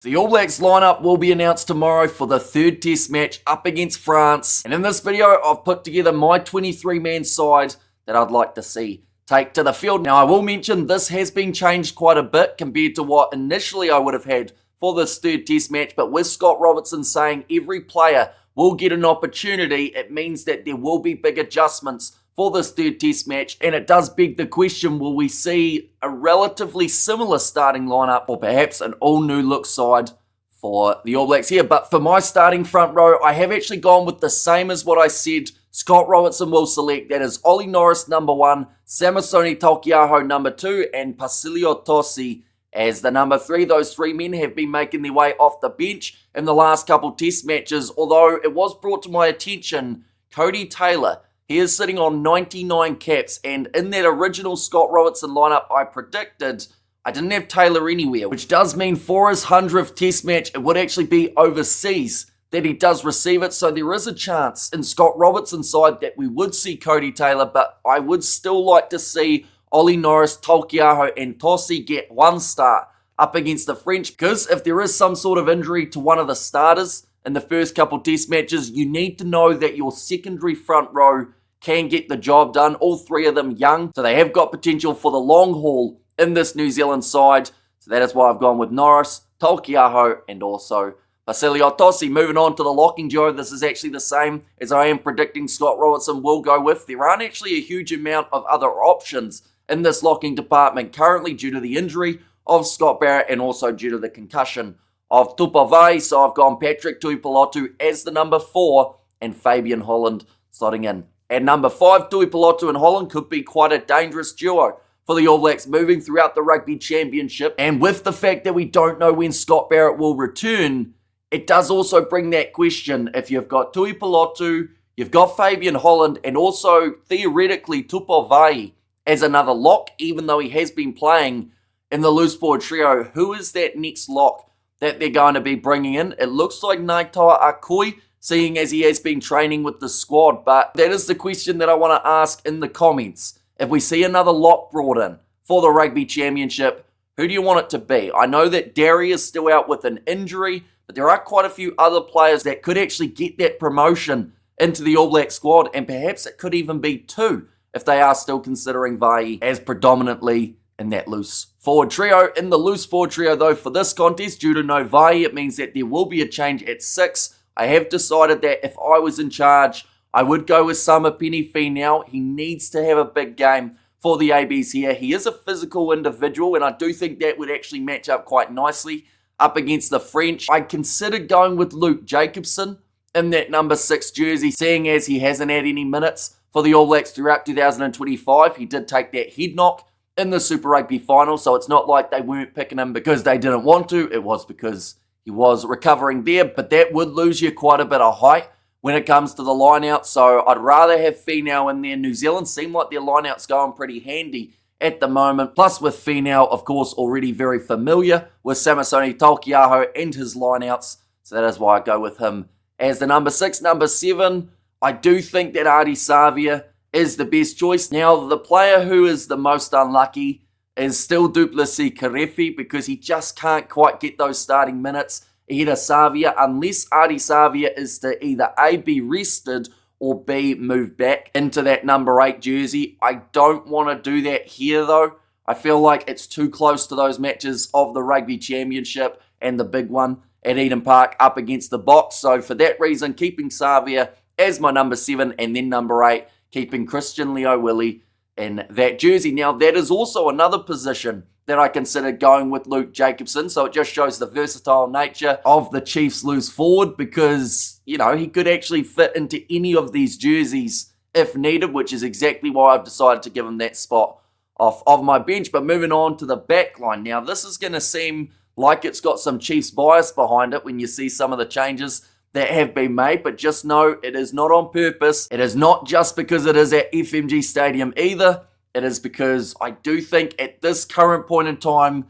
The All Blacks lineup will be announced tomorrow for the third test match up against France. And in this video, I've put together my 23-man side that I'd like to see take to the field. Now, I will mention this has been changed quite a bit compared to what initially I would have had for this third test match. But with Scott Robertson saying every player will get an opportunity, it means that there will be big adjustments for this third test match, and it does beg the question, will we see a relatively similar starting lineup or perhaps an all-new look side for the All Blacks here? But for my starting front row, I have actually gone with the same as what I said Scott Robertson will select. That is Ollie Norris number 1, Samisoni Taukei'aho number 2, and Pasilio Tosi as the number 3. Those three men have been making their way off the bench in the last couple test matches, although it was brought to my attention, Cody Taylor, he is sitting on 99 caps, and in that original Scott Robertson lineup I predicted, I didn't have Taylor anywhere, which does mean for his 100th test match, it would actually be overseas that he does receive it. So there is a chance in Scott Robertson's side that we would see Cody Taylor, but I would still like to see Ollie Norris, Taukei'aho, and Tosi get one start up against the French, because if there is some sort of injury to one of the starters in the first couple test matches, you need to know that your secondary front row can get the job done. All three of them young, so they have got potential for the long haul in this New Zealand side. So that is why I've gone with Norris, Taukei'aho, and also Pasilio Tosi. Moving on to the locking duo, this is actually the same as I am predicting Scott Robertson will go with. There aren't actually a huge amount of other options in this locking department currently due to the injury of Scott Barrett and also due to the concussion of Tupavai. So I've gone Patrick Tuipulotu as the number 4 and Fabian Holland slotting in at number 5. Tuipulotu and Holland could be quite a dangerous duo for the All Blacks moving throughout the Rugby Championship. And with the fact that we don't know when Scott Barrett will return, it does also bring that question. If you've got Tuipulotu, you've got Fabian Holland, and also theoretically Tupavai as another lock, even though he has been playing in the loose forward trio, who is that next lock that they're going to be bringing in? It looks like Naitoa Akoi, seeing as he has been training with the squad. But that is the question that I want to ask in the comments. If we see another lock brought in for the Rugby Championship, who do you want it to be? I know that Derry is still out with an injury, but there are quite a few other players that could actually get that promotion into the All Black squad, and perhaps it could even be 2 if they are still considering Vai as predominantly in that loose forward trio. In the loose forward trio, though, for this contest, due to no Vai, it means that there will be a change at 6. I have decided that if I was in charge, I would go with Samipeni Finau. He needs to have a big game for the ABs here. He is a physical individual, and I do think that would actually match up quite nicely up against the French. I considered going with Luke Jacobson in that number 6 jersey, seeing as he hasn't had any minutes for the All Blacks throughout 2025. He did take that head knock in the Super Rugby final, so it's not like they weren't picking him because they didn't want to. It was because he was recovering there, but that would lose you quite a bit of height when it comes to the line-out, so I'd rather have Finau in there. New Zealand seem like their line-out's going pretty handy at the moment. Plus, with Finau, of course, already very familiar with Samisoni Taukei'aho and his line-outs, so that is why I go with him as the number 6. Number 7, I do think that Ardie Savea is the best choice. Now, the player who is the most unlucky is still Duplessis Karefi, because he just can't quite get those starting minutes ahead of Savea unless Ardie Savea is to either A, be rested, or B, move back into that number 8 jersey. I don't want to do that here, though. I feel like it's too close to those matches of the Rugby Championship and the big one at Eden Park up against the Box. So for that reason, keeping Savea as my number 7, and then number 8, keeping Christian Leo Willie in that jersey. Now, that is also another position that I considered going with Luke Jacobson, so it just shows the versatile nature of the Chiefs loose forward, because, you know, he could actually fit into any of these jerseys if needed, which is exactly why I've decided to give him that spot off of my bench. But moving on to the back line. Now, this is going to seem like it's got some Chiefs bias behind it when you see some of the changes that have been made, but just know it is not on purpose. It is not just because it is at FMG Stadium either. It is because I do think at this current point in time,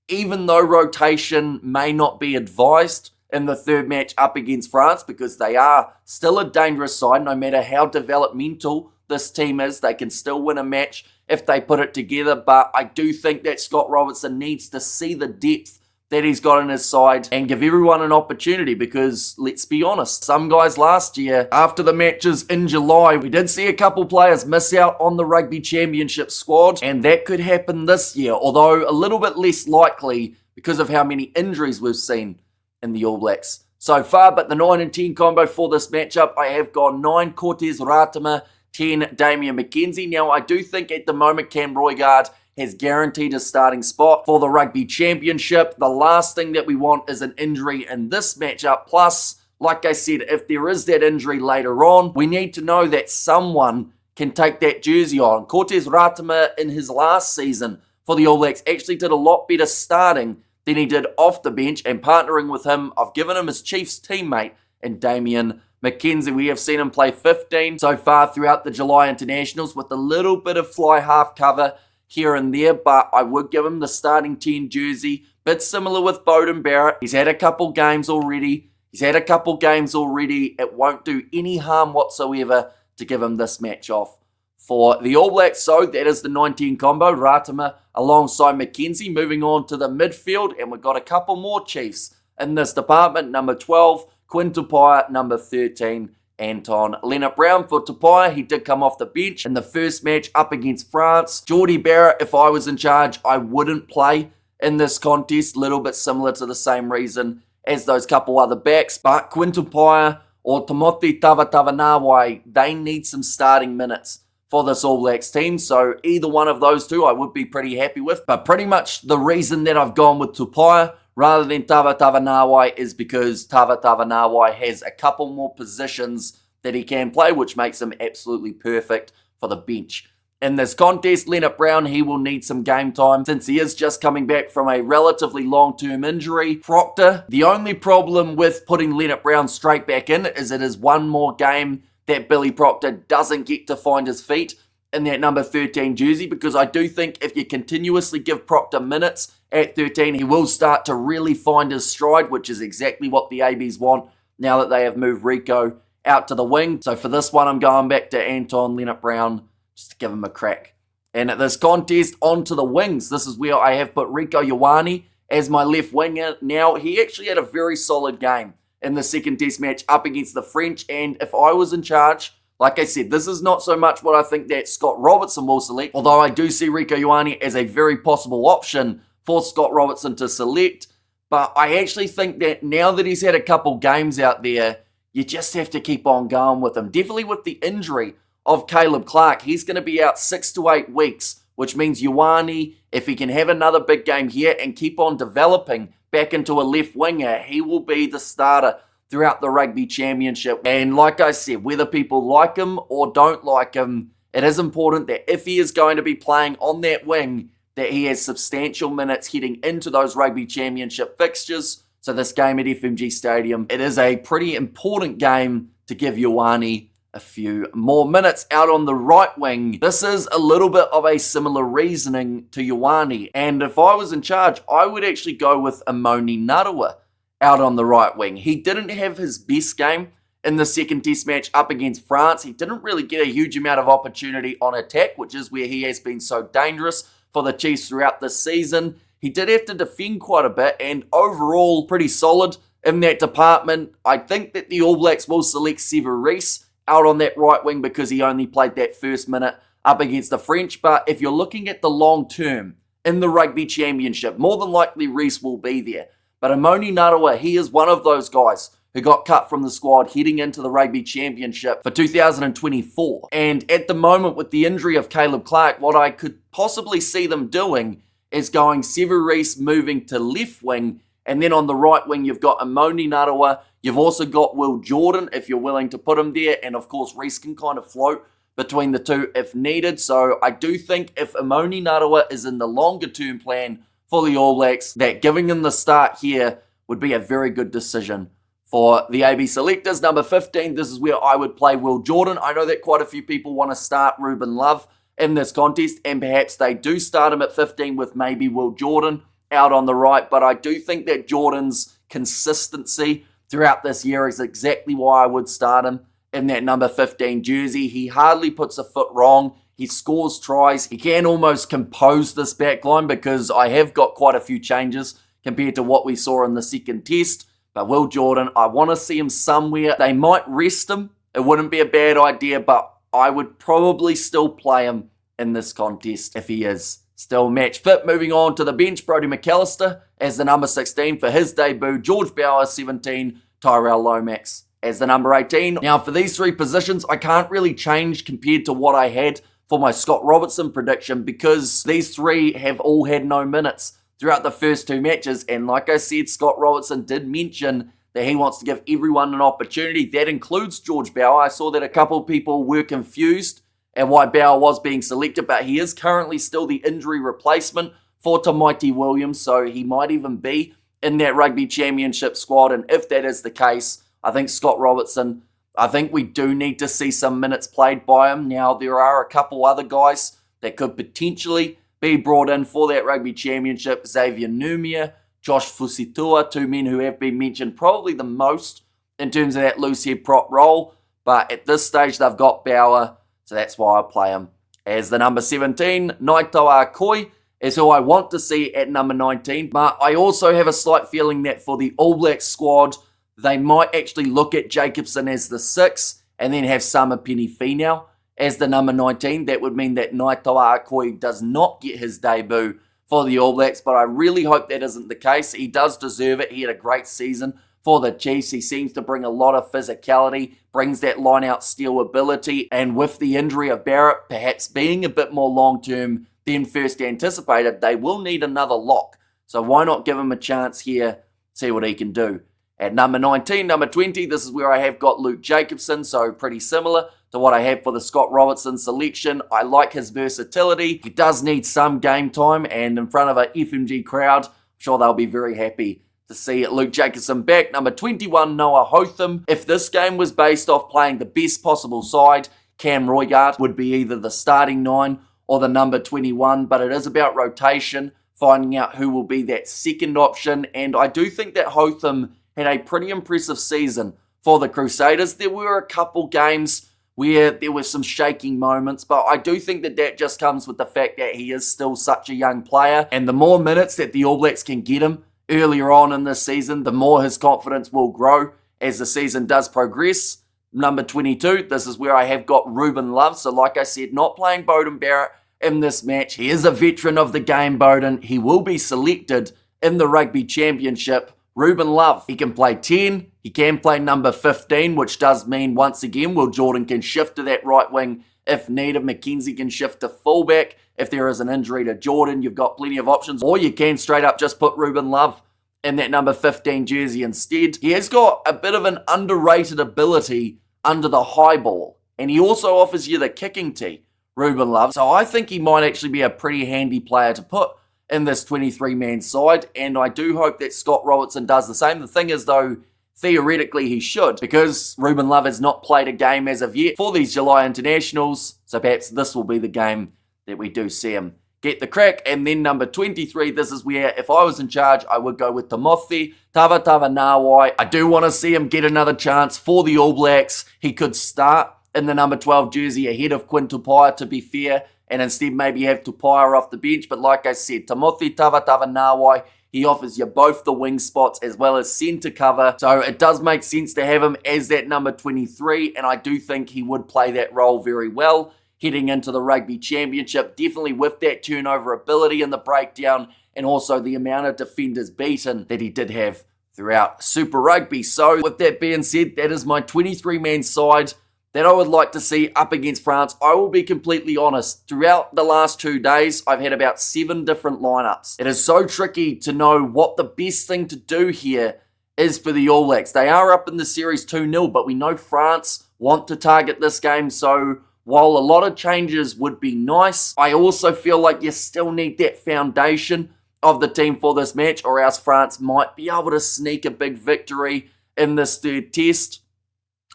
even though rotation may not be advised in the third match up against France, because they are still a dangerous side, no matter how developmental this team is, they can still win a match if they put it together. But I do think that Scott Robertson needs to see the depth that he's got in his side and give everyone an opportunity, because let's be honest, some guys last year, after the matches in July, we did see a couple players miss out on the Rugby Championship squad, and that could happen this year, although a little bit less likely because of how many injuries we've seen in the All Blacks so far. But the 9 and 10 combo for this matchup, I have gone 9 Cortez Ratama, 10 Damian McKenzie. Now, I do think at the moment Cam Roigard has guaranteed a starting spot for the Rugby Championship. The last thing that we want is an injury in this matchup. Plus, like I said, if there is that injury later on, we need to know that someone can take that jersey on. Cortez Ratama in his last season for the All Blacks actually did a lot better starting than he did off the bench, and partnering with him, I've given him his Chiefs teammate in Damian McKenzie. We have seen him play 15 so far throughout the July internationals with a little bit of fly half cover here and there, but I would give him the starting 10 jersey. Bit similar with Beauden Barrett. He's had a couple games already. It won't do any harm whatsoever to give him this match off for the All Blacks. So that is the 19 combo, Ratama alongside McKenzie. Moving on to the midfield, and we've got a couple more Chiefs in this department. Number 12, Quinn Tupaia. Number 13, Anton Lienert-Brown. For Tupaia, he did come off the bench in the first match up against France. Jordie Barrett, if I was in charge, I wouldn't play in this contest. Little bit similar to the same reason as those couple other backs. But Quinn Tupaia or Timothy Tavatavanawai, they need some starting minutes for this All Blacks team. So either one of those two I would be pretty happy with. But pretty much the reason that I've gone with Tupaia rather than Tavatavanawai is because Tavatavanawai has a couple more positions that he can play, which makes him absolutely perfect for the bench. In this contest, Lienert-Brown, he will need some game time since he is just coming back from a relatively long-term injury. Proctor, the only problem with putting Lienert-Brown straight back in is it is one more game that Billy Proctor doesn't get to find his feet in that number 13 jersey, because I do think if you continuously give Proctor minutes at 13, he will start to really find his stride, which is exactly what the ABs want now that they have moved Rico out to the wing. So for this one, I'm going back to Anton Lienert-Brown just to give him a crack. And at this contest, onto the wings. This is where I have put Rieko Ioane as my left winger. Now, he actually had a very solid game in the second test match up against the French, and if I was in charge, like I said, this is not so much what I think that Scott Robertson will select, although I do see Rieko Ioane as a very possible option for Scott Robertson to select. But I actually think that now that he's had a couple games out there, you just have to keep on going with him. Definitely with the injury of Caleb Clark, he's going to be out 6 to 8 weeks, which means Ioane, if he can have another big game here and keep on developing back into a left winger, he will be the starter throughout the Rugby Championship. And like I said, whether people like him or don't like him, it is important that if he is going to be playing on that wing, that he has substantial minutes heading into those Rugby Championship fixtures. So this game at FMG Stadium, it is a pretty important game to give Ioane a few more minutes. Out on the right wing, this is a little bit of a similar reasoning to Ioane, and if I was in charge, I would actually go with Amoni Narawa out on the right wing. He didn't have his best game in the second test match up against France. He didn't really get a huge amount of opportunity on attack, which is where he has been so dangerous for the Chiefs throughout this season. He did have to defend quite a bit, and overall pretty solid in that department. I think that the All Blacks will select Sevu Reece out on that right wing because he only played that first minute up against the French. But if you're looking at the long term in the Rugby Championship, more than likely Reece will be there. But Amoni Narawa, he is one of those guys who got cut from the squad heading into the Rugby Championship for 2024. And at the moment, with the injury of Caleb Clark, what I could possibly see them doing is going Sevu Reece moving to left wing, and then on the right wing, you've got Amoni Narawa. You've also got Will Jordan, if you're willing to put him there. And of course, Reece can kind of float between the two if needed. So I do think if Amoni Narawa is in the longer term plan for the All Blacks, that giving him the start here would be a very good decision for the AB selectors. Number 15, this is where I would play Will Jordan. I know that quite a few people want to start Ruben Love in this contest, and perhaps they do start him at 15 with maybe Will Jordan out on the right, but I do think that Jordan's consistency throughout this year is exactly why I would start him in that number 15 jersey. He hardly puts a foot wrong. He scores tries. He can almost compose this back line because I have got quite a few changes compared to what we saw in the second test. But Will Jordan, I want to see him somewhere. They might rest him. It wouldn't be a bad idea, but I would probably still play him in this contest if he is still match fit. Moving on to the bench, Brodie McAllister as the number 16 for his debut. George Bower, 17. Tyrell Lomax as the number 18. Now, for these three positions, I can't really change compared to what I had for my Scott Robertson prediction because these three have all had no minutes throughout the first two matches. And like I said, Scott Robertson did mention that he wants to give everyone an opportunity. That includes George Bower. I saw that a couple of people were confused at why Bower was being selected, but he is currently still the injury replacement for Tamaiti Williams, so he might even be in that Rugby Championship squad. And if that is the case, I think Scott Robertson, I think we do need to see some minutes played by him. Now, there are a couple other guys that could potentially be brought in for that Rugby Championship. Xavier Numia, Josh Fusitua, two men who have been mentioned probably the most in terms of that loose head prop role. But at this stage, they've got Bower, so that's why I play him as the number 17. Naitoa Akoi is who I want to see at number 19. But I also have a slight feeling that for the All Blacks squad, they might actually look at Jacobson as the 6 and then have Sama Penifeau as the number 19. That would mean that Naitoa Akoi does not get his debut for the All Blacks, but I really hope that isn't the case. He does deserve it. He had a great season for the Chiefs. He seems to bring a lot of physicality, brings that line-out steal ability, and with the injury of Barrett perhaps being a bit more long-term than first anticipated, they will need another lock. So why not give him a chance here, see what he can do. At number 19, number 20, this is where I have got Luke Jacobson, so pretty similar to what I have for the Scott Robertson selection. I like his versatility. He does need some game time, and in front of a FMG crowd, I'm sure they'll be very happy to see Luke Jacobson back. Number 21, Noah Hotham. If this game was based off playing the best possible side, Cam Roigard would be either the starting 9 or the number 21, but it is about rotation, finding out who will be that second option, and I do think that Hotham had a pretty impressive season for the Crusaders. There were a couple games where there were some shaking moments, but I do think that that just comes with the fact that he is still such a young player, and the more minutes that the All Blacks can get him earlier on in this season, the more his confidence will grow as the season does progress. Number 22, this is where I have got Ruben Love. So like I said, not playing Beauden Barrett in this match. He is a veteran of the game, Beauden. He will be selected in the Rugby Championship. Ruben Love, he can play 10, he can play number 15, which does mean, once again, Will Jordan can shift to that right wing if needed. McKenzie can shift to fullback. If there is an injury to Jordan, you've got plenty of options. Or you can straight up just put Ruben Love in that number 15 jersey instead. He has got a bit of an underrated ability under the high ball, and he also offers you the kicking tee, Ruben Love. So I think he might actually be a pretty handy player to put in this 23-man side, and I do hope that Scott Robertson does the same. The thing is, though, theoretically he should, because Ruben Love has not played a game as of yet for these July internationals, so perhaps this will be the game that we do see him get the crack. And then number 23, this is where, if I was in charge, I would go with Timothy Tavatanawai. I do want to see him get another chance for the All Blacks. He could start in the number 12 jersey ahead of Quinn Tupaia, to be fair, and instead maybe have Tupaia off the bench. But like I said, Timothy Tavatanawai, he offers you both the wing spots as well as centre cover. So it does make sense to have him as that number 23, and I do think he would play that role very well heading into the Rugby Championship, definitely with that turnover ability in the breakdown and also the amount of defenders beaten that he did have throughout Super Rugby. So with that being said, that is my 23-man side that I would like to see up against France. I will be completely honest, throughout the last 2 days, I've had about 7 different lineups. It is so tricky to know what the best thing to do here is for the All Blacks. They are up in the series 2-0, but we know France want to target this game, so while a lot of changes would be nice, I also feel like you still need that foundation of the team for this match, or else France might be able to sneak a big victory in this third test.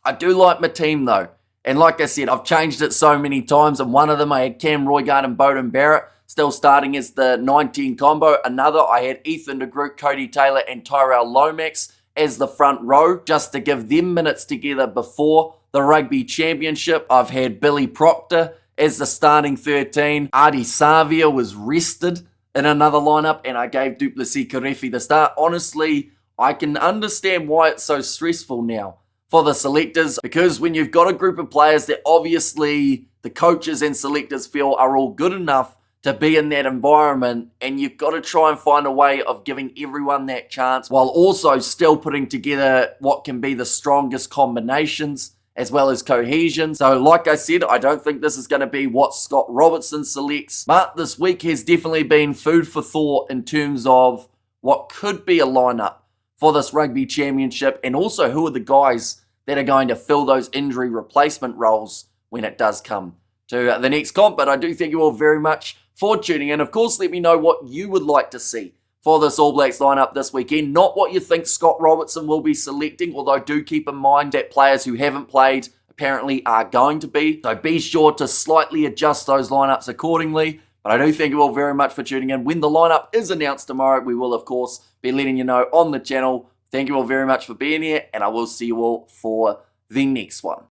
I do like my team though, and like I said, I've changed it so many times, and one of them I had Cam Roigard and Beauden Barrett still starting as the 19 combo. Another, I had Ethan de Groot, Cody Taylor and Tyrell Lomax as the front row, just to give them minutes together before the Rugby Championship. I've had Billy Proctor as the starting 13. Ardie Savia was rested in another lineup, and I gave Duplessis Karefi the start. Honestly, I can understand why it's so stressful now for the selectors, because when you've got a group of players that obviously the coaches and selectors feel are all good enough to be in that environment, and you've got to try and find a way of giving everyone that chance while also still putting together what can be the strongest combinations as well as cohesion. So like I said, I don't think this is going to be what Scott Robertson selects, but this week has definitely been food for thought in terms of what could be a lineup for this Rugby Championship, and also who are the guys that are going to fill those injury replacement roles when it does come to the next comp. But I do thank you all very much for tuning in. Of course, let me know what you would like to see for this All Blacks lineup this weekend. Not what you think Scott Robertson will be selecting, although do keep in mind that players who haven't played apparently are going to be. So be sure to slightly adjust those lineups accordingly. But I do thank you all very much for tuning in. When the lineup is announced tomorrow, we will, of course, be letting you know on the channel. Thank you all very much for being here, and I will see you all for the next one.